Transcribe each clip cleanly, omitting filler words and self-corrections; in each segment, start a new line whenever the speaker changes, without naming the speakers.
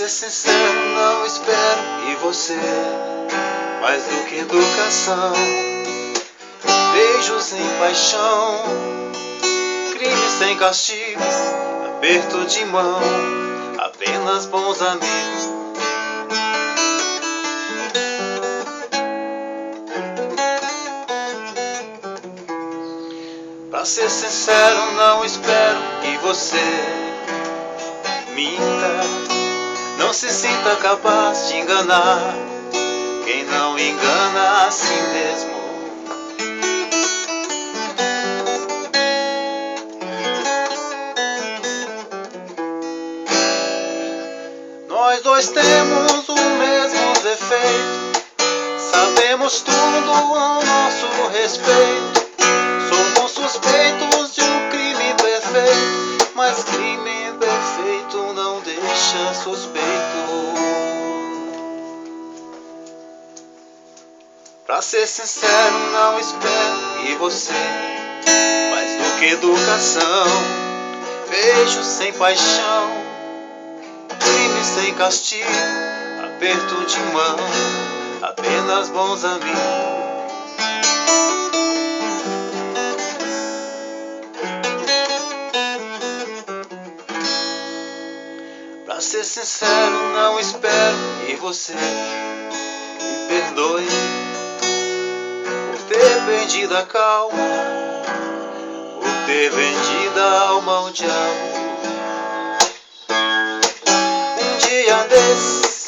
ser sincero, não espero e você mais do que educação. Beijos sem paixão, crimes sem castigo, aperto de mão, apenas bons amigos. Pra ser sincero, não espero que você minta. Não se sinta capaz de enganar quem não engana a si mesmo. Nós dois temos o mesmo defeito, sabemos tudo ao nosso respeito. Somos suspeitos de um crime perfeito, mas crime perfeito não deixa suspeito. Pra ser sincero, não espero e você mais do que educação. Beijos sem paixão, crime sem castigo, aperto de mão, apenas bons amigos. Pra ser sincero, não espero e você me perdoe por ter perdido a calma, por ter vendido a alma ao diabo. Um dia desses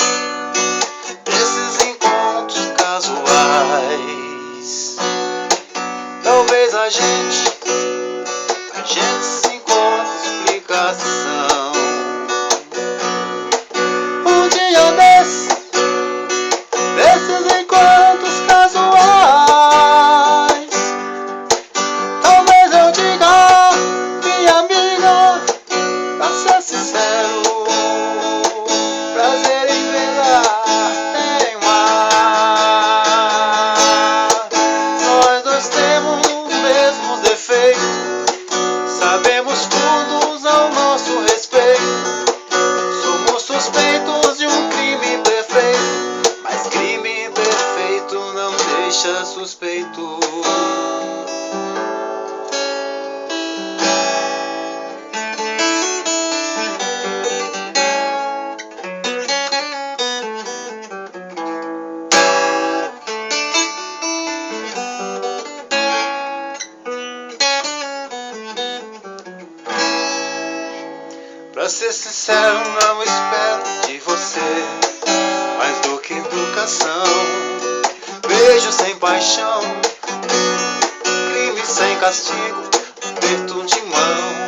encontros casuais, talvez a gente se encontre explicação. Um dia desses encontros casuais, talvez eu diga, minha amiga, pra ser sincero, prazer em vê-la tem mar. Nós dois temos os mesmos defeitos, sabemos todos ao nosso respeito. Somos suspeitos de um crime perfeito, mas crime perfeito não deixa suspeito. Pra ser sincero, não espero de você mais do que educação. Beijo sem paixão, crime sem castigo, aperto de mão,